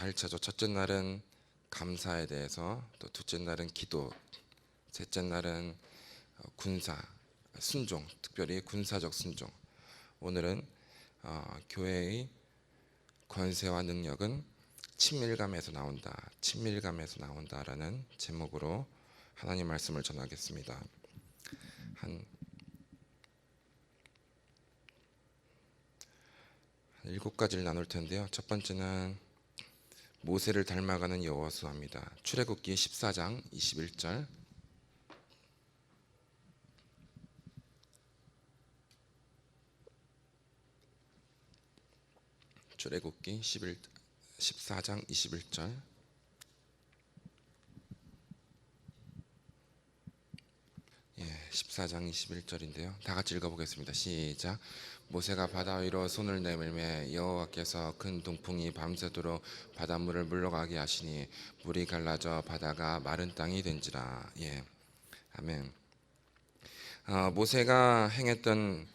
8차죠. 첫째 날은 감사에 대해서, 또 둘째 날은 기도, 셋째 날은 군사, 순종, 특별히 군사적 순종. 오늘은 교회의 권세와 능력은 친밀감에서 나온다, 친밀감에서 나온다라는 제목으로 하나님 말씀을 전하겠습니다. 한 7가지를 나눌 텐데요. 첫 번째는 모세를 닮아가는 여호수아입니다. 출애굽기 14장 21절. 출애굽기 14장 21절. 예, 14장 21절인데요. 다 같이 읽어보겠습니다. 시작. 모세가 바다 위로 손을 내밀매 여호와께서 큰 동풍이 밤새도록 바닷물을 물러가게 하시니 물이 갈라져 바다가 마른 땅이 된지라. 예, 아멘. 모세가 행했던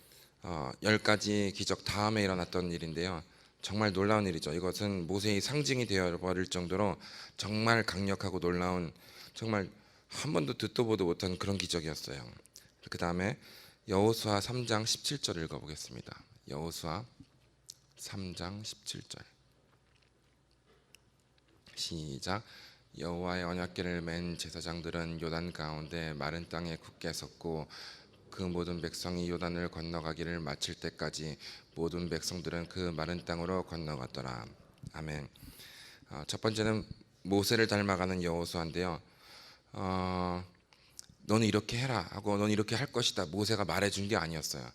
10가지 기적 다음에 일어났던 일인데요. 정말 놀라운 일이죠. 이것은 모세의 상징이 되어버릴 정도로 정말 강력하고 놀라운, 정말 한 번도 듣도 보도 못한 그런 기적이었어요. 그 다음에 여호수아 3장 17절 읽어보겠습니다. 여호수아 3장 17절. 시작. 여호와의 언약궤를 맨 제사장들은 요단 가운데 마른 땅에 굳게 섰고 그 모든 백성이 요단을 건너가기를 마칠 때까지 모든 백성들은 그 마른 땅으로 건너갔더라. 아멘. 첫 번째는 모세를 닮아가는 여호수아인데요. 너는 이렇게 해라 하고 너는 이렇게 할 것이다 모세가 말해준 게 아니었어요.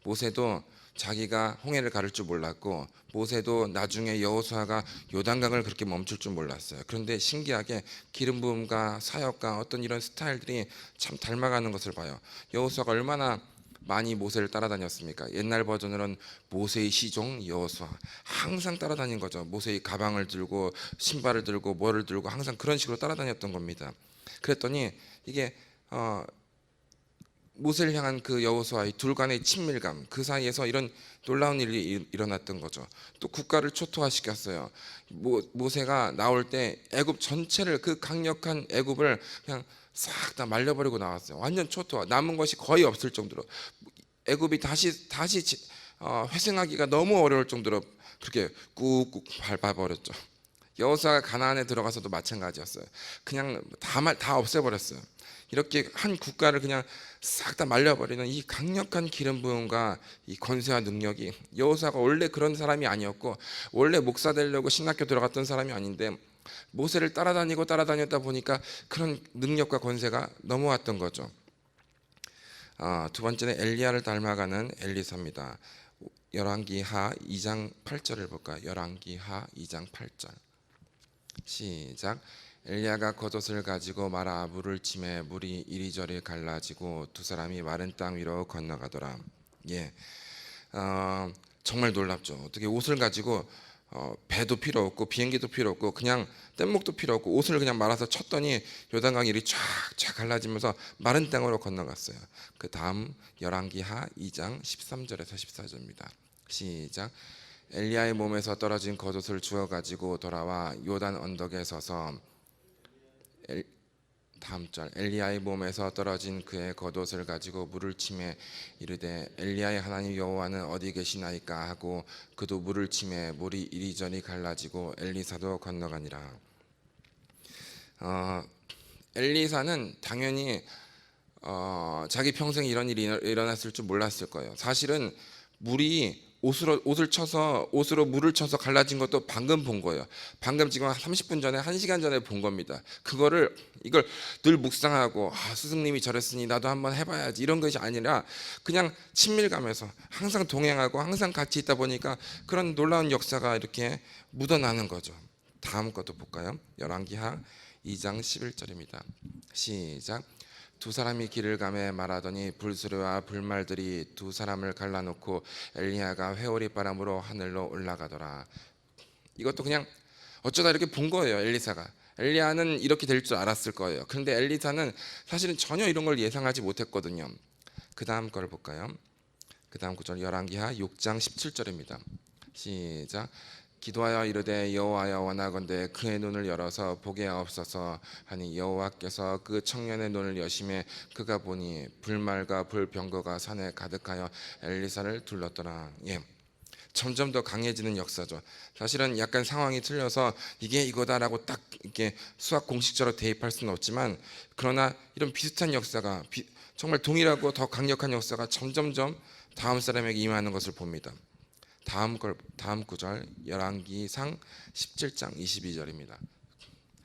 모세도 자기가 홍해를 가를 줄 몰랐고, 모세도 나중에 여호수아가 요단강을 그렇게 멈출 줄 몰랐어요. 그런데 신기하게 기름 부음과 사역과 어떤 이런 스타일들이 참 닮아가는 것을 봐요. 여호수아가 얼마나 많이 모세를 따라다녔습니까? 옛날 버전으로는 모세의 시종 여호수아, 항상 따라다닌 거죠. 모세의 가방을 들고 신발을 들고 뭐를 들고 항상 그런 식으로 따라다녔던 겁니다. 그랬더니 이게 모세를 향한 그 여호수아의 둘 간의 친밀감, 그 사이에서 이런 놀라운 일이 일어났던 거죠. 또 국가를 초토화시켰어요. 모세가 나올 때 애굽 전체를, 그 강력한 애굽을 그냥 싹 다 말려버리고 나왔어요. 완전 초토화, 남은 것이 거의 없을 정도로. 애굽이 다시 회생하기가 너무 어려울 정도로 그렇게 꾹꾹 밟아버렸죠. 여호수아가 가나안에 들어가서도 마찬가지였어요. 그냥 다 없애버렸어요. 이렇게 한 국가를 그냥 싹 다 말려버리는 이 강력한 기름 부음과 이 권세와 능력이, 여호수아가 원래 그런 사람이 아니었고 원래 목사 되려고 신학교 들어갔던 사람이 아닌데 모세를 따라다녔다 보니까 그런 능력과 권세가 넘어왔던 거죠. 두 번째는 엘리야를 닮아가는 엘리사입니다. 열왕기하 2장 8절을 볼까요? 열왕기하 2장 8절. 시작. 엘리야가 겉옷을 가지고 말아 물을 치매 물이 이리저리 갈라지고 두 사람이 마른 땅 위로 건너가더라. 예, 정말 놀랍죠. 어떻게 옷을 가지고 배도 필요 없고 비행기도 필요 없고 그냥 뗏목도 필요 없고 옷을 그냥 말아서 쳤더니 요단강이 이리 쫙쫙 갈라지면서 마른 땅으로 건너갔어요. 그 다음 열왕기하 2장 13절에서 14절입니다. 시작. 엘리야의 몸에서 떨어진 겉옷을 주워 가지고 돌아와 요단 언덕에 서서, 다음 절. 엘리야의 몸에서 떨어진 그의 겉옷을 가지고 물을 치매 이르되 엘리야의 하나님 여호와는 어디 계시나이까 하고 그도 물을 치매 물이 이리저리 갈라지고 엘리사도 건너가니라. 엘리사는 당연히 자기 평생에 이런 일이 일어났을 줄 몰랐을 거예요. 사실은 물이 옷으로 물을 쳐서 갈라진 것도 방금 본 거예요. 방금 지금 30분 전에, 1시간 전에 본 겁니다. 이걸 늘 묵상하고 스승님이 저랬으니 나도 한번 해봐야지 이런 것이 아니라 그냥 친밀감에서 항상 동행하고 항상 같이 있다 보니까 그런 놀라운 역사가 이렇게 묻어나는 거죠. 다음 것도 볼까요? 열왕기하 2장 11절입니다. 시작. 두 사람이 길을 가매 말하더니 불수레와 불말들이 두 사람을 갈라놓고 엘리야가 회오리 바람으로 하늘로 올라가더라. 이것도 그냥 어쩌다 이렇게 본 거예요. 엘리야는 이렇게 될 줄 알았을 거예요. 그런데 엘리사는 사실은 전혀 이런 걸 예상하지 못했거든요. 그 다음 걸 볼까요? 그 다음 구절 열왕기하 6장 17절입니다. 시작. 기도하여 이르되 여호와여 원하건대 그의 눈을 열어서 보게 하옵소서 하니 여호와께서 그 청년의 눈을 여심해 그가 보니 불말과 불병거가 산에 가득하여 엘리사를 둘렀더라. 예. 점점 더 강해지는 역사죠. 사실은 약간 상황이 틀려서 이게 이거다라고 딱 이렇게 수학 공식적으로 대입할 수는 없지만, 그러나 이런 비슷한 역사가 정말 동일하고 더 강력한 역사가 점점점 다음 사람에게 임하는 것을 봅니다. 다음 구절 열왕기상 17장 22절입니다.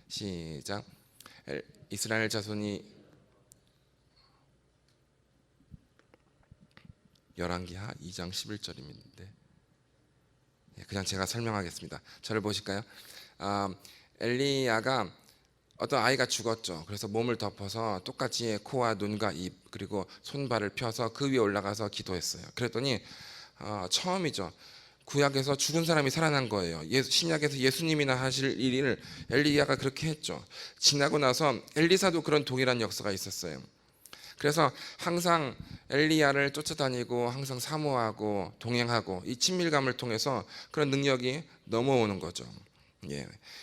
시작. 이스라엘 자손이 열왕기하 2장 11절입니다. 그냥 제가 설명하겠습니다. 저를 보실까요? 엘리야가 어떤 아이가 죽었죠. 그래서 몸을 덮어서 똑같이 코와 눈과 입 그리고 손발을 펴서 그 위에 올라가서 기도했어요. 그랬더니 처음이죠. 구약에서 죽은 사람이 살아난 거예요. 신약에서 예수님이나 하실 일을 엘리야가 그렇게 했죠. 지나고 나서 엘리사도 그런 동일한 역사가 있었어요. 그래서 항상 엘리야를 쫓아다니고 항상 사모하고 동행하고 이 친밀감을 통해서 그런 능력이 넘어오는 거죠.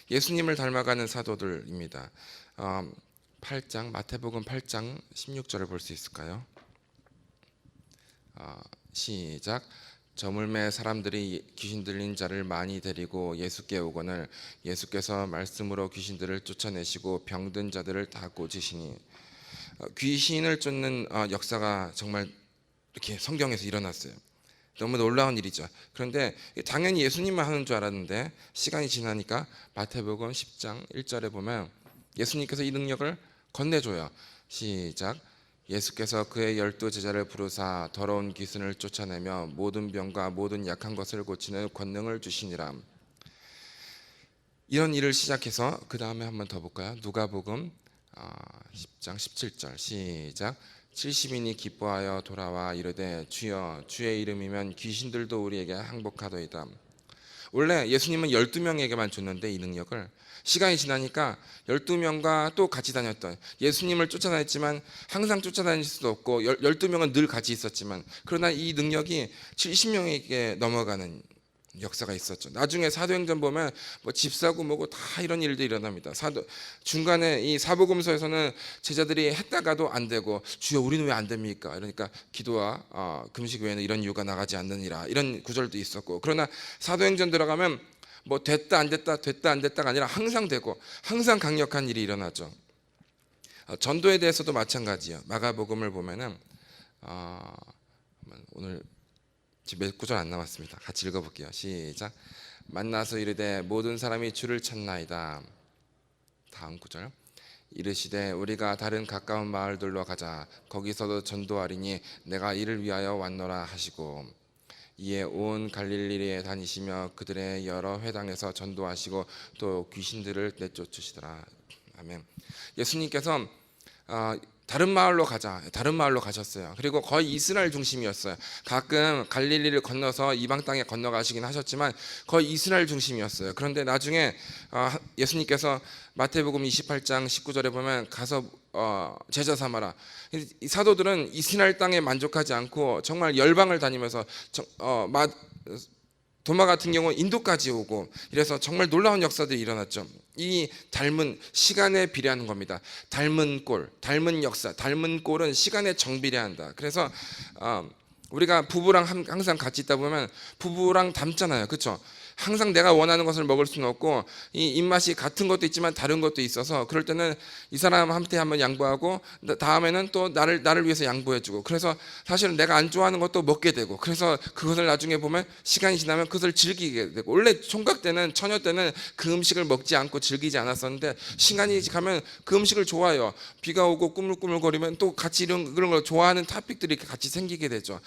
예수님을 닮아가는 사도들입니다. 8장 마태복음 8장 16절을 볼 수 있을까요? 시작. 저물매 사람들이 귀신 들린 자를 많이 데리고 예수께 오거늘 예수께서 말씀으로 귀신들을 쫓아내시고 병든 자들을 다 고치시니. 귀신을 쫓는 역사가 정말 이렇게 성경에서 일어났어요. 너무 놀라운 일이죠. 그런데 당연히 예수님만 하는 줄 알았는데 시간이 지나니까 마태복음 10장 1절에 보면 예수님께서 이 능력을 건네줘요. 시작. 예수께서 그의 12제자를 부르사 더러운 귀신을 쫓아내며 모든 병과 모든 약한 것을 고치는 권능을 주시니라. 이런 일을 시작해서 그 다음에 한번 더 볼까요? 누가복음 10장 17절 시작. 70인이 기뻐하여 돌아와 이르되 주여 주의 이름이면 귀신들도 우리에게 항복하더이다. 원래 예수님은 12명에게만 줬는데 이 능력을 시간이 지나니까 12명과 또 같이 다녔던, 예수님을 쫓아다녔지만 항상 쫓아다닐 수도 없고 12명은 늘 같이 있었지만 그러나 이 능력이 70명에게 넘어가는 역사가 있었죠. 나중에 사도행전 보면 뭐 집사고 뭐고 다 이런 일도 일어납니다. 중간에 이 사복음서에서는 제자들이 했다가도 안 되고 주여 우리는 왜 안 됩니까? 이러니까 기도와 금식 외에는 이런 이유가 나가지 않느니라, 이런 구절도 있었고, 그러나 사도행전 들어가면 뭐 됐다 안 됐다가 아니라 항상 되고 항상 강력한 일이 일어나죠. 전도에 대해서도 마찬가지예요. 마가복음을 보면은 오늘 몇 구절 안 남았습니다. 같이 읽어볼게요. 시작. 만나서 이르되 모든 사람이 주를 찾나이다. 다음 구절. 이르시되 우리가 다른 가까운 마을들로 가자. 거기서도 전도하리니 내가 이를 위하여 왔노라 하시고, 이에 온 갈릴리에 다니시며 그들의 여러 회당에서 전도하시고 또 귀신들을 내쫓으시더라. 아멘. 예수님께서 다른 마을로 가셨어요. 그리고 거의 이스라엘 중심이었어요. 가끔 갈릴리를 건너서 이방 땅에 건너가시긴 하셨지만 거의 이스라엘 중심이었어요. 그런데 나중에 예수님께서 마태복음 28장 19절에 보면 가서 제자 삼아라. 이 사도들은 이스라엘 땅에 만족하지 않고 정말 열방을 다니면서 도마 같은 경우 인도까지 오고, 이래서 정말 놀라운 역사들이 일어났죠. 이 닮은 시간에 비례하는 겁니다. 닮은 꼴, 닮은 역사, 닮은 꼴은 시간에 정비례한다. 그래서 우리가 부부랑 항상 같이 있다 보면 부부랑 닮잖아요, 그렇죠? 항상 내가 원하는 것을 먹을 수는 없고 이 입맛이 같은 것도 있지만 다른 것도 있어서, 그럴 때는 이 사람한테 한번 양보하고 다음에는 또 나를 위해서 양보해주고, 그래서 사실은 내가 안 좋아하는 것도 먹게 되고, 그래서 그것을 나중에 보면 시간이 지나면 그것을 즐기게 되고, 원래 총각 때는 처녀 때는 그 음식을 먹지 않고 즐기지 않았었는데 시간이 가면 그 음식을 좋아해요. 비가 오고 꾸물꾸물거리면 또 같이 그런 걸 좋아하는 토픽들이 같이 생기게 되죠.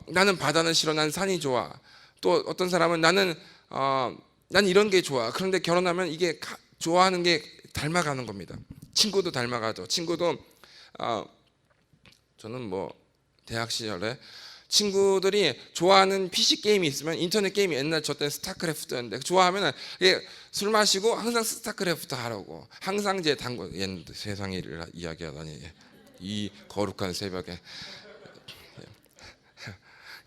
나는 바다는 싫어, 난 산이 좋아. 또 어떤 사람은 난 이런 게 좋아. 그런데 결혼하면 이게 좋아하는 게 닮아가는 겁니다. 친구도 닮아가죠. 친구도 저는 뭐 대학 시절에 친구들이 좋아하는 PC 게임이 있으면, 인터넷 게임이 옛날 저 때는 스타크래프트였는데 좋아하면 술 마시고 항상 스타크래프트 하라고, 항상 제 세상의 일을 이야기하다니 이 거룩한 새벽에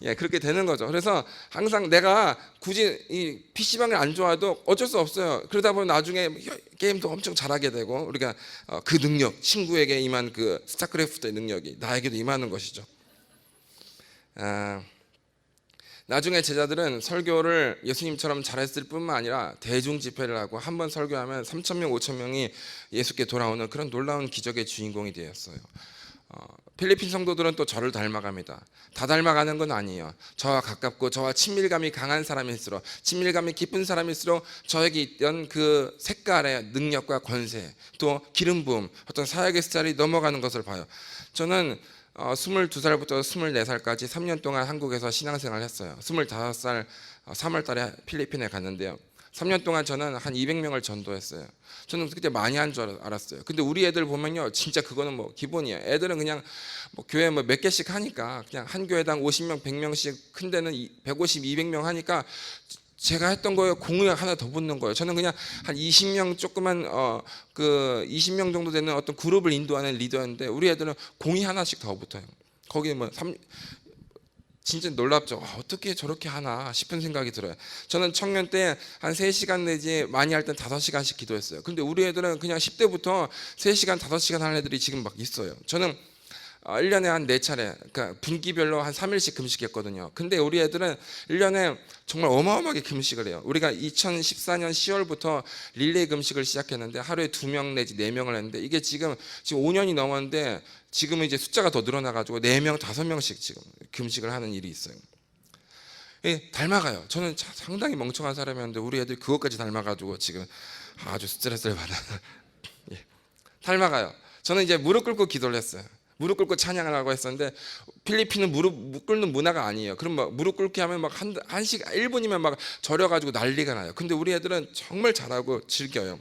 예, 그렇게 되는 거죠. 그래서 항상 내가 굳이 이 PC방을 안 좋아도 어쩔 수 없어요. 그러다 보면 나중에 게임도 엄청 잘하게 되고, 우리가 그 능력, 친구에게 임한 그 스타크래프트의 능력이 나에게도 임하는 것이죠. 나중에 제자들은 설교를 예수님처럼 잘했을 뿐만 아니라 대중 집회를 하고 한 번 설교하면 3,000명, 5,000명이 예수께 돌아오는 그런 놀라운 기적의 주인공이 되었어요. 필리핀 성도들은 또 저를 닮아갑니다. 다 닮아가는 건 아니에요. 저와 가깝고 저와 친밀감이 강한 사람일수록, 친밀감이 깊은 사람일수록 저에게 있던 그 색깔의 능력과 권세, 또 기름 부음, 어떤 사역의 스타일이 넘어가는 것을 봐요. 저는 22살부터 24살까지 3년 동안 한국에서 신앙생활을 했어요. 25살 3월 달에 필리핀에 갔는데요. 3년 동안 저는 한 200명을 전도했어요. 저는 그때 많이 한 줄 알았어요. 근데 우리 애들 보면요, 진짜 그거는 뭐 기본이에요. 애들은 그냥 뭐 교회 뭐 몇 개씩 하니까, 그냥 한 교회당 50명, 100명씩, 큰 데는 150, 200명 하니까 제가 했던 거에 공이 하나 더 붙는 거예요. 저는 그냥 한 20명 조그만 그 20명 정도 되는 어떤 그룹을 인도하는 리더였는데, 우리 애들은 공이 하나씩 더 붙어요. 거기 뭐 진짜 놀랍죠. 어떻게 저렇게 하나 싶은 생각이 들어요. 저는 청년 때 한 3시간 내지 많이 할 땐 5시간씩 기도했어요. 근데 우리 애들은 그냥 10대부터 3시간, 5시간 하는 애들이 지금 막 있어요. 저는 1년에 한 4차례, 그러니까 분기별로 한 3일씩 금식했거든요. 근데 우리 애들은 1년에 정말 어마어마하게 금식을 해요. 우리가 2014년 10월부터 릴레이 금식을 시작했는데 하루에 2명 내지 4명을 했는데, 이게 지금 5년이 넘었는데 지금은 이제 숫자가 더 늘어나가지고 4명, 5명씩 지금 금식을 하는 일이 있어요. 예, 닮아가요. 저는 상당히 멍청한 사람이었는데 우리 애들이 그것까지 닮아가지고 지금 아주 스트레스를 받아요. 예, 닮아가요. 저는 이제 무릎 꿇고 기도를 했어요. 무릎 꿇고 찬양을 하고 했었는데, 필리핀은 무릎 꿇는 문화가 아니에요. 그럼 막 무릎 꿇게 하면 막 한 시간 1분이면 막 절여가지고 난리가 나요. 근데 우리 애들은 정말 잘하고 즐겨요.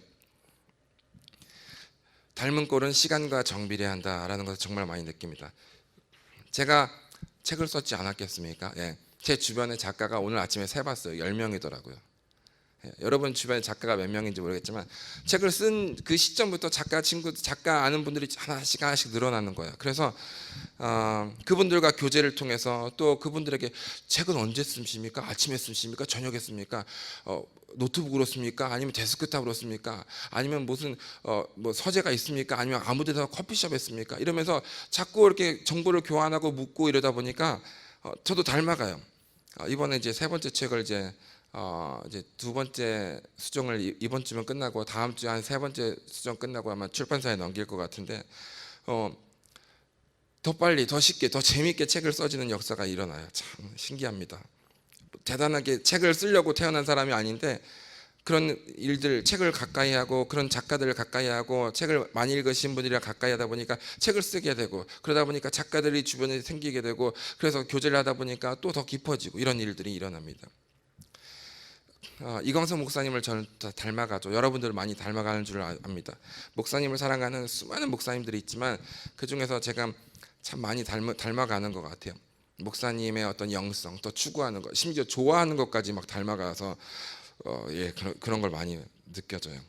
닮은 꼴은 시간과 정비례 한다라는 것을 정말 많이 느낍니다. 제가 책을 썼지 않았겠습니까? 예. 제 주변에 작가가 오늘 아침에 세봤어요. 10명이더라고요. 예, 여러분 주변에 작가가 몇 명인지 모르겠지만, 책을 쓴 그 시점부터 작가 친구, 작가 아는 분들이 하나씩 하나씩 늘어나는 거예요. 그래서 그분들과 교제를 통해서, 또 그분들에게 책은 언제 쓰십니까? 아침에 쓰십니까? 저녁에 씁니까? 노트북으로 씁니까? 아니면 데스크탑으로 씁니까? 아니면 무슨 뭐 서재가 있습니까? 아니면 아무데나 커피숍에 씁니까? 이러면서 자꾸 이렇게 정보를 교환하고 묻고 이러다 보니까 저도 닮아가요. 이번에 이제 3번째 책을 이제 2번째 수정을 이번 주면 끝나고 다음 주에 한 3번째 수정 끝나고 아마 출판사에 넘길 것 같은데, 더 빨리, 더 쉽게, 더 재미있게 책을 써지는 역사가 일어나요. 참 신기합니다. 대단하게 책을 쓰려고 태어난 사람이 아닌데, 그런 일들, 책을 가까이 하고 그런 작가들을 가까이 하고 책을 많이 읽으신 분들이랑 가까이 하다 보니까 책을 쓰게 되고, 그러다 보니까 작가들이 주변에 생기게 되고, 그래서 교제를 하다 보니까 또 더 깊어지고, 이런 일들이 일어납니다. 이광석 목사님을 저는 닮아가죠. 여러분들 많이 닮아가는 줄 압니다. 목사님을 사랑하는 수많은 목사님들이 있지만 그 중에서 제가 참 많이 닮아가는 것 같아요. 목사님의 어떤 영성, 또 추구하는 것, 심지어 좋아하는 것까지 막 닮아가서 예, 그런 걸 많이 느껴져요.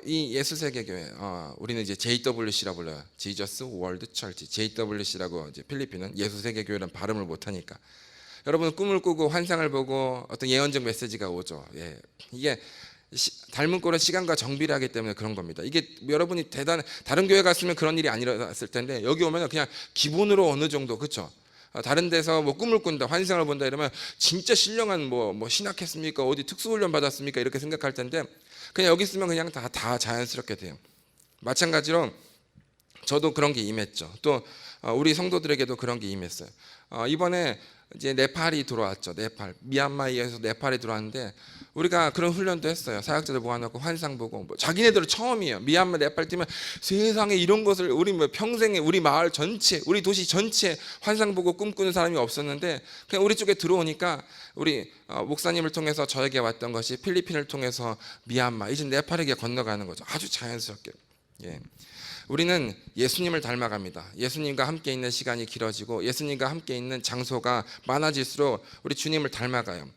이 예수세계교회, 우리는 이제 JWC라 불러요. Jesus World Church, JWC라고, 이제 필리핀은 예수세계교회는 발음을 못하니까. 여러분은 꿈을 꾸고 환상을 보고 어떤 예언적 메시지가 오죠. 예. 이게 닮은 꼴은 시간과 정비를 하기 때문에 그런 겁니다. 이게 여러분이 다른 교회 갔으면 그런 일이 안 일어났을 텐데, 여기 오면 그냥 기본으로 어느 정도, 그렇죠? 다른 데서 뭐 꿈을 꾼다, 환상을 본다 이러면 진짜 신령한 뭐 신학했습니까? 어디 특수훈련 받았습니까? 이렇게 생각할 텐데, 그냥 여기 있으면 그냥 다 자연스럽게 돼요. 마찬가지로 저도 그런 게 임했죠. 또 우리 성도들에게도 그런 게 임했어요. 이번에 이제 네팔이 들어왔죠. 미얀마에서 네팔이 들어왔는데, 우리가 그런 훈련도 했어요. 사역자들 모아놓고 환상 보고, 뭐 자기네들은 처음이에요. 미얀마, 네팔 뛰면 세상에 이런 것을 우리 뭐 평생에 우리 마을 전체, 우리 도시 전체 환상 보고 꿈꾸는 사람이 없었는데, 그냥 우리 쪽에 들어오니까 우리 목사님을 통해서 저에게 왔던 것이 필리핀을 통해서 미얀마, 이제 네팔에게 건너가는 거죠. 아주 자연스럽게. 예. 우리는 예수님을 닮아갑니다. 예수님과 함께 있는 시간이 길어지고 예수님과 함께 있는 장소가 많아질수록 우리 주님을 닮아가요.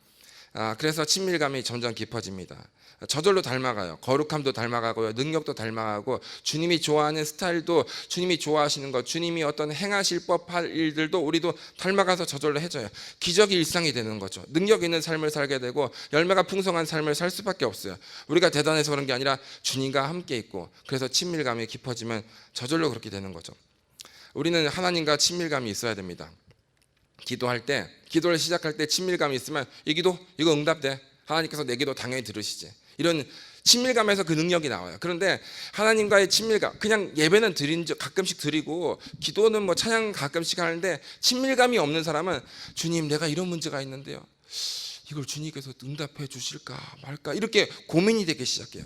그래서 친밀감이 점점 깊어집니다. 저절로 닮아가요. 거룩함도 닮아가고요. 능력도 닮아가고 주님이 좋아하는 스타일도 주님이 좋아하시는 것, 주님이 어떤 행하실 법할 일들도 우리도 닮아가서 저절로 해져요. 기적이 일상이 되는 거죠. 능력 있는 삶을 살게 되고 열매가 풍성한 삶을 살 수밖에 없어요. 우리가 대단해서 그런 게 아니라 주님과 함께 있고 그래서 친밀감이 깊어지면 저절로 그렇게 되는 거죠. 우리는 하나님과 친밀감이 있어야 됩니다. 기도할 때, 기도를 시작할 때 친밀감이 있으면 이 기도 이거 응답돼. 하나님께서 내 기도 당연히 들으시지. 이런 친밀감에서 그 능력이 나와요. 그런데 하나님과의 친밀감, 그냥 예배는 가끔씩 드리고 기도는 뭐 찬양 가끔씩 하는데 친밀감이 없는 사람은 주님 내가 이런 문제가 있는데요, 이걸 주님께서 응답해 주실까 말까 이렇게 고민이 되기 시작해요.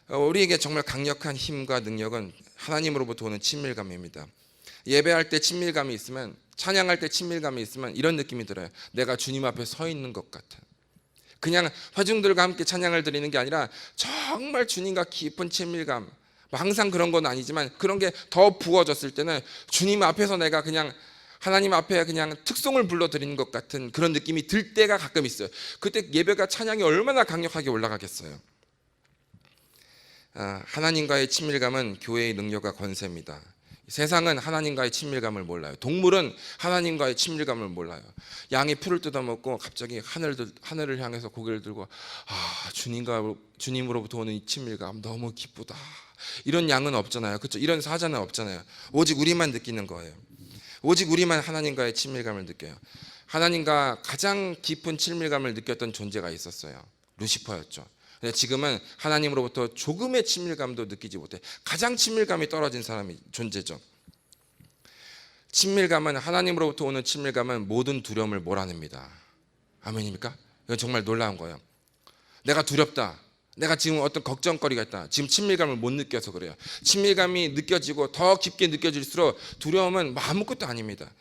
우리에게 정말 강력한 힘과 능력은 하나님으로부터 오는 친밀감입니다. 예배할 때 친밀감이 있으면, 찬양할 때 친밀감이 있으면 이런 느낌이 들어요. 내가 주님 앞에 서 있는 것 같아. 그냥 회중들과 함께 찬양을 드리는 게 아니라 정말 주님과 깊은 친밀감, 항상 그런 건 아니지만 그런 게 더 부어졌을 때는 주님 앞에서 내가 그냥 하나님 앞에 그냥 특송을 불러드리는 것 같은 그런 느낌이 들 때가 가끔 있어요. 그때 예배가, 찬양이 얼마나 강력하게 올라가겠어요. 하나님과의 친밀감은 교회의 능력과 권세입니다. 세상은 하나님과의 친밀감을 몰라요. 동물은 하나님과의 친밀감을 몰라요. 양이 풀을 뜯어먹고 갑자기 하늘을 향해서 고개를 들고 주님으로부터 오는 이 친밀감 너무 기쁘다. 이런 양은 없잖아요. 그렇죠? 이런 사자는 없잖아요. 오직 우리만 느끼는 거예요. 오직 우리만 하나님과의 친밀감을 느껴요. 하나님과 가장 깊은 친밀감을 느꼈던 존재가 있었어요. 루시퍼였죠. 근데 지금은 하나님으로부터 조금의 친밀감도 느끼지 못해. 가장 친밀감이 떨어진 사람이 존재죠. 친밀감은, 하나님으로부터 오는 친밀감은 모든 두려움을 몰아냅니다. 아멘입니까? 이건 정말 놀라운 거예요. 내가 두렵다, 내가 지금 어떤 걱정거리가 있다, 지금 친밀감을 못 느껴서 그래요. 친밀감이 느껴지고 더 깊게 느껴질수록 두려움은 아무것도 아닙니다.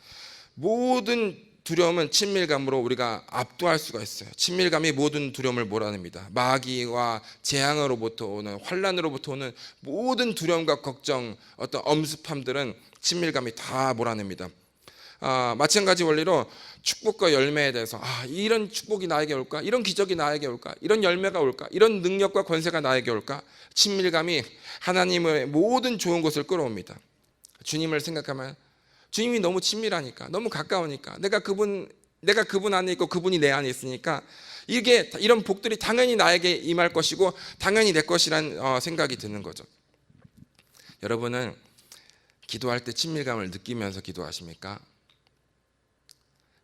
모든 두려움은 친밀감으로 우리가 압도할 수가 있어요. 친밀감이 모든 두려움을 몰아냅니다. 마귀와 재앙으로부터 오는, 환난으로부터 오는 모든 두려움과 걱정, 어떤 엄습함들은 친밀감이 다 몰아냅니다. 마찬가지 원리로 축복과 열매에 대해서 이런 축복이 나에게 올까? 이런 기적이 나에게 올까? 이런 열매가 올까? 이런 능력과 권세가 나에게 올까? 친밀감이 하나님의 모든 좋은 것을 끌어옵니다. 주님을 생각하면 주님이 너무 친밀하니까, 너무 가까우니까, 내가 그분 안에 있고 그분이 내 안에 있으니까 이런 복들이 당연히 나에게 임할 것이고 당연히 내 것이란 생각이 드는 거죠. 여러분은 기도할 때 친밀감을 느끼면서 기도하십니까?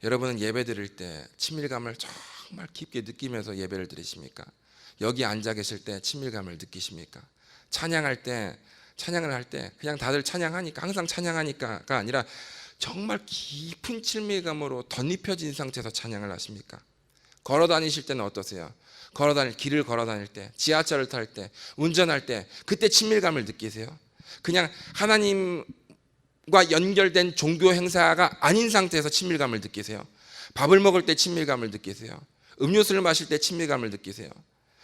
여러분은 예배 드릴 때 친밀감을 정말 깊게 느끼면서 예배를 드리십니까? 여기 앉아 계실 때 친밀감을 느끼십니까? 찬양을 할 때 그냥 다들 찬양하니까, 항상 찬양하니까가 아니라 정말 깊은 친밀감으로 덧입혀진 상태에서 찬양을 하십니까? 걸어 다니실 때는 어떠세요? 길을 걸어 다닐 때, 지하철을 탈 때, 운전할 때 그때 친밀감을 느끼세요? 그냥 하나님과 연결된 종교 행사가 아닌 상태에서 친밀감을 느끼세요? 밥을 먹을 때 친밀감을 느끼세요? 음료수를 마실 때 친밀감을 느끼세요?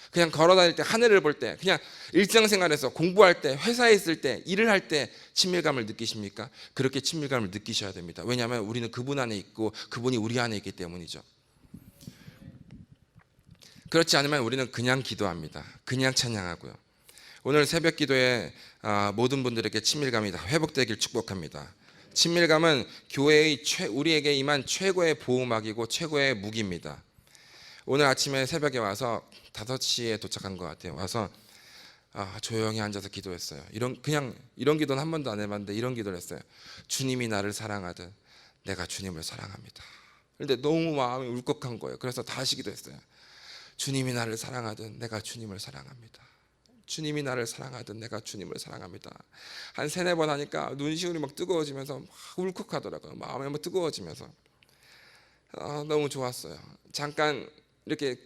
그냥 걸어 다닐 때, 하늘을 볼 때, 그냥 일상생활에서 공부할 때, 회사에 있을 때, 일을 할 때 친밀감을 느끼십니까? 그렇게 친밀감을 느끼셔야 됩니다. 왜냐하면 우리는 그분 안에 있고 그분이 우리 안에 있기 때문이죠. 그렇지 않으면 우리는 그냥 기도합니다. 그냥 찬양하고요. 오늘 새벽 기도에 모든 분들에게 친밀감이 다 회복되길 축복합니다. 친밀감은 교회의 우리에게 임한 최고의 보호막이고 최고의 무기입니다. 오늘 아침에 새벽에 와서 5시에 도착한 것 같아요. 와서 조용히 앉아서 기도했어요. 이런 기도는 한 번도 안 해봤는데 이런 기도를 했어요. 주님이 나를 사랑하듯 내가 주님을 사랑합니다. 그런데 너무 마음이 울컥한 거예요. 그래서 다시 기도했어요. 주님이 나를 사랑하듯 내가 주님을 사랑합니다. 주님이 나를 사랑하듯 내가 주님을 사랑합니다. 한 3-4번 하니까 눈시울이 막 뜨거워지면서 막 울컥하더라고요. 마음이 막 뜨거워지면서 너무 좋았어요. 잠깐 이렇게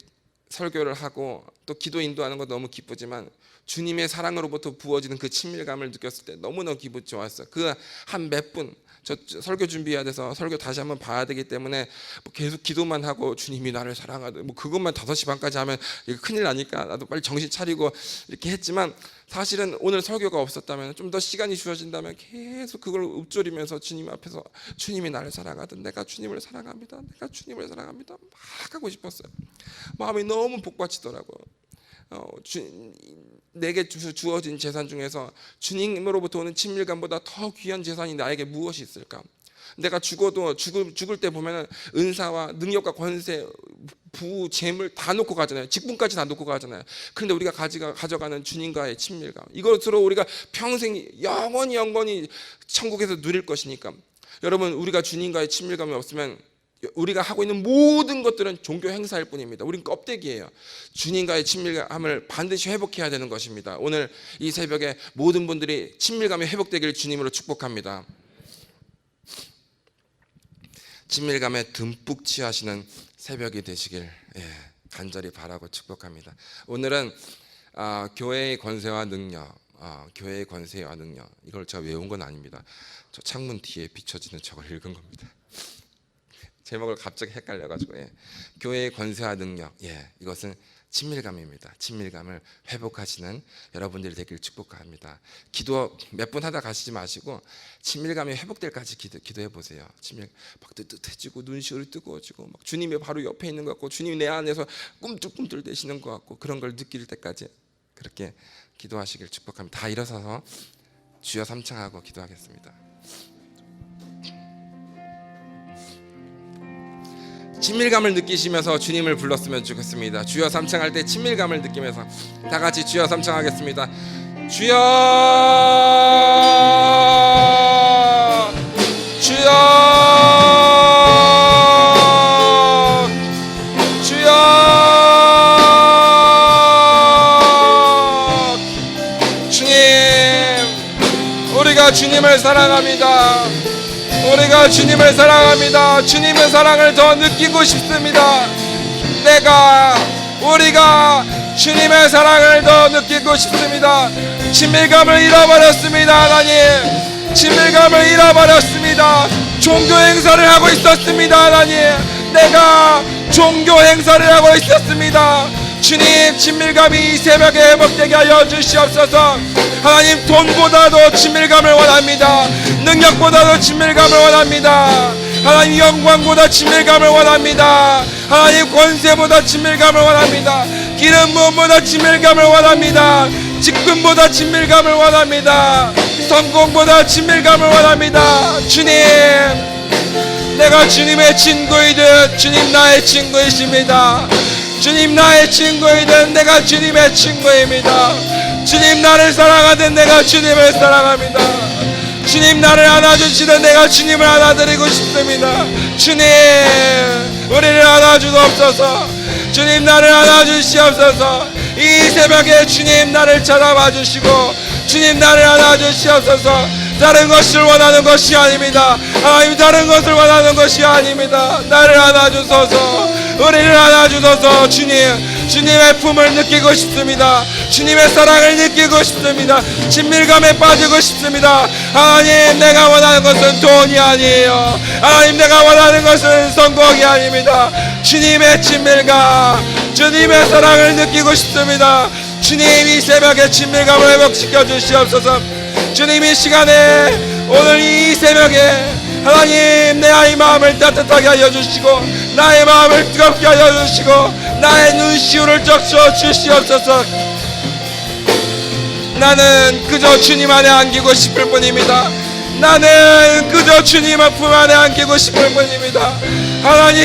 설교를 하고 또 기도 인도하는 거 너무 기쁘지만 주님의 사랑으로부터 부어지는 그 친밀감을 느꼈을 때 너무너무 기분 좋았어요. 그 한 몇 분, 저 설교 준비해야 돼서 설교 다시 한번 봐야 되기 때문에 계속 기도만 하고 주님이 나를 사랑하듯 그것만 5시 반까지 하면 이거 큰일 나니까 나도 빨리 정신 차리고 이렇게 했지만, 사실은 오늘 설교가 없었다면, 좀 더 시간이 주어진다면 계속 그걸 읊조리면서 주님 앞에서 주님이 나를 사랑하듯 내가 주님을 사랑합니다, 내가 주님을 사랑합니다 막 하고 싶었어요. 마음이 너무 복받치더라고요. 내게 주어진 재산 중에서 주님으로부터 오는 친밀감보다 더 귀한 재산이 나에게 무엇이 있을까? 내가 죽어도 죽을 때 보면은 은사와 능력과 권세, 부, 재물 다 놓고 가잖아요. 직분까지 다 놓고 가잖아요. 그런데 우리가 가져가는 주님과의 친밀감, 이것으로 우리가 평생 영원히 천국에서 누릴 것이니까, 여러분, 우리가 주님과의 친밀감이 없으면 우리가 하고 있는 모든 것들은 종교 행사일 뿐입니다. 우린 껍데기예요. 주님과의 친밀감을 반드시 회복해야 되는 것입니다. 오늘 이 새벽에 모든 분들이 친밀감이 회복되기를 주님으로 축복합니다. 친밀감에 듬뿍 취하시는 새벽이 되시길 간절히 바라고 축복합니다. 오늘은 교회의 권세와 능력, 교회의 권세와 능력, 이걸 제가 외운 건 아닙니다. 저 창문 뒤에 비춰지는 저걸 읽은 겁니다. 제목을 갑자기 헷갈려가지고. 교회의 권세와 능력, 이것은 친밀감입니다. 친밀감을 회복하시는 여러분들이 되길 축복합니다. 기도 몇 분 하다 가시지 마시고 친밀감이 회복될 까지 기도해 보세요. 막 뜨뜻해지고 눈시울이 뜨거워지고 막 주님이 바로 옆에 있는 것 같고 주님이 내 안에서 꿈틀꿈틀 대시는 것 같고 그런 걸 느낄 때까지 그렇게 기도하시길 축복합니다. 다 일어서서 주여 삼창하고 기도하겠습니다. 친밀감을 느끼시면서 주님을 불렀으면 좋겠습니다. 주여 삼창할 때 친밀감을 느끼면서 다 같이 주여 삼창하겠습니다. 주여, 주여, 주여, 주님, 우리가 주님을 사랑합니다. 우리가 주님을 사랑합니다. 주님의 사랑을 더 느끼고 싶습니다. 우리가 주님의 사랑을 더 느끼고 싶습니다. 친밀감을 잃어버렸습니다. 하나님, 친밀감을 잃어버렸습니다. 종교 행사를 하고 있었습니다. 하나님, 내가 종교 행사를 하고 있었습니다. 주님, 친밀감이 이 새벽에 회복되게 하여 주시옵소서. 하나님, 돈보다도 친밀감을 원합니다. 능력보다도 친밀감을 원합니다. 하나님, 영광보다 친밀감을 원합니다. 하나님, 권세보다 친밀감을 원합니다. 기름 부음보다 친밀감을 원합니다. 직분보다 친밀감을 원합니다. 성공보다 친밀감을 원합니다. 주님, 내가 주님의 친구이듯 주님 나의 친구이십니다. 주님 나의 친구이든 내가 주님의 친구입니다. 주님 나를 사랑하든 내가 주님을 사랑합니다. 주님 나를 안아주시든 내가 주님을 안아드리고 싶습니다. 주님, 우리를 안아주옵소서. 주님 나를 안아주시옵소서. 이 새벽에 주님 나를 찾아봐 주시고 주님 나를 안아주시옵소서. 다른 것을 원하는 것이 아닙니다. 하나님, 다른 것을 원하는 것이 아닙니다. 나를 안아주소서. 우리를 안아주소서. 주님의 품을 느끼고 싶습니다. 주님의 사랑을 느끼고 싶습니다. 친밀감에 빠지고 싶습니다. 하나님, 내가 원하는 것은 돈이 아니에요. 하나님, 내가 원하는 것은 성공이 아닙니다. 주님의 친밀감, 주님의 사랑을 느끼고 싶습니다. 주님, 이 새벽에 친밀감을 회복시켜 주시옵소서. 주님, 이 시간에 오늘 이 새벽에 하나님, 내 아이 마음을 따뜻하게 하여 주시고 나의 마음을 뜨겁게 하여 주시고 나의 눈시울을 적셔 주시옵소서. 나는 그저 주님 안에 안기고 싶을 뿐입니다. 나는 그저 주님의 품 안에 안기고 싶을 뿐입니다. 하나님,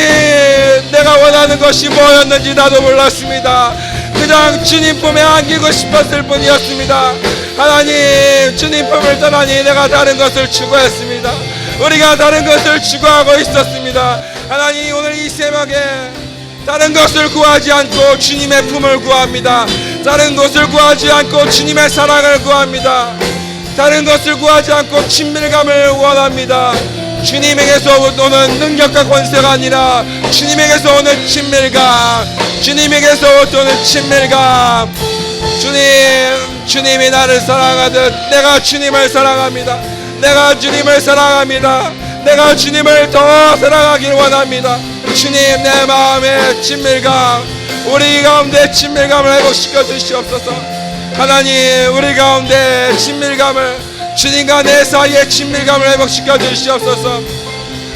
내가 원하는 것이 뭐였는지 나도 몰랐습니다. 그냥 주님 품에 안기고 싶었을 뿐이었습니다. 하나님, 주님 품을 떠나니 내가 다른 것을 추구했습니다. 우리가 다른 것을 추구하고 있었습니다. 하나님, 오늘 이 새벽에 다른 것을 구하지 않고 주님의 품을 구합니다. 다른 것을 구하지 않고 주님의 사랑을 구합니다. 다른 것을 구하지 않고 친밀감을 원합니다. 주님에게서 오는 능력과 권세가 아니라 주님에게서 오는 친밀감, 주님에게서 오는 친밀감. 주님이 나를 사랑하듯 내가 주님을 사랑합니다. 내가 주님을 사랑합니다. 내가 주님을 더 사랑하길 원합니다. 주님, 내 마음의 친밀감, 우리 가운데 친밀감을 회복시켜 주시옵소서. 하나님, 우리 가운데 친밀감을, 주님과 내 사이의 친밀감을 회복시켜 주시옵소서.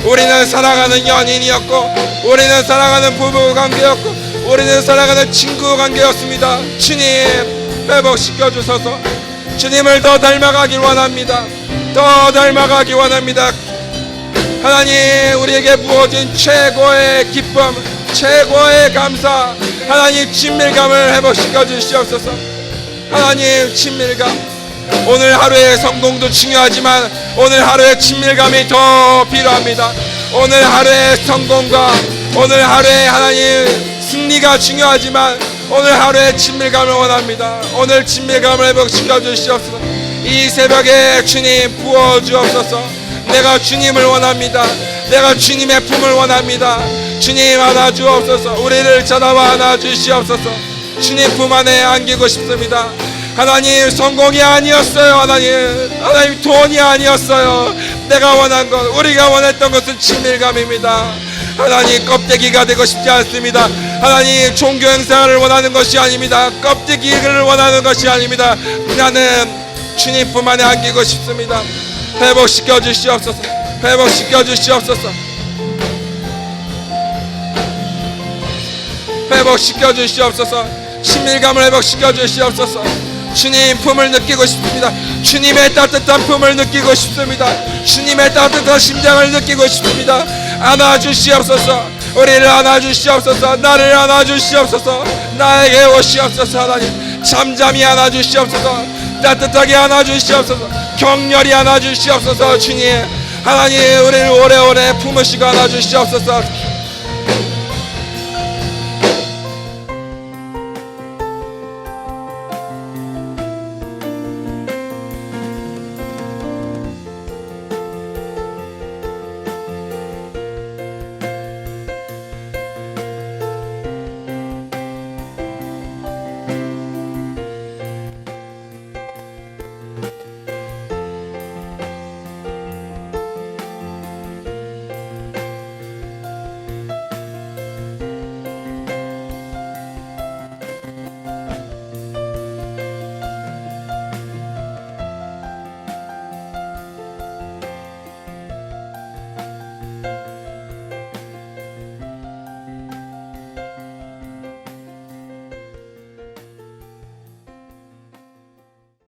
우리는 사랑하는 연인이었고, 우리는 사랑하는 부부관계였고, 우리는 사랑하는 친구 관계였습니다. 주님 회복시켜 주소서. 주님을 더 닮아가길 원합니다. 더 닮아가길 원합니다. 하나님, 우리에게 부어진 최고의 기쁨, 최고의 감사, 하나님 친밀감을 회복시켜 주시옵소서. 하나님 친밀감, 오늘 하루의 성공도 중요하지만 오늘 하루의 친밀감이 더 필요합니다. 오늘 하루의 성공과 오늘 하루의 하나님 승리가 중요하지만 오늘 하루의 친밀감을 원합니다. 오늘 친밀감을 회복시켜 주시옵소서. 이 새벽에 주님 부어주옵소서. 내가 주님을 원합니다. 내가 주님의 품을 원합니다. 주님 안아주옵소서. 우리를 쳐다봐 안아주시옵소서. 주님 품 안에 안기고 싶습니다. 하나님, 성공이 아니었어요. 하나님 돈이 아니었어요. 내가 원한 것, 우리가 원했던 것은 친밀감입니다. 하나님, 껍데기가 되고 싶지 않습니다. 하나님, 종교 행사를 원하는 것이 아닙니다. 껍데기를 원하는 것이 아닙니다. 나는 주님 품 안에 안기고 싶습니다. 회복시켜 주시옵소서. 회복시켜 주시옵소서. 회복시켜 주시옵소서. 친밀감을 회복시켜 주시옵소서. 주님 품을 느끼고 싶습니다. 주님의 따뜻한 품을 느끼고 싶습니다. 주님의 따뜻한 심장을 느끼고 싶습니다. 안아주시옵소서. 우리를 안아주시옵소서. 나를 안아주시옵소서. 나에게 오시옵소서. 하나님, 잠잠히 안아주시옵소서. 따뜻하게 안아주시옵소서. 격렬히 안아주시옵소서. 주님, 하나님, 우리를 오래오래 품으시고 안아주시옵소서.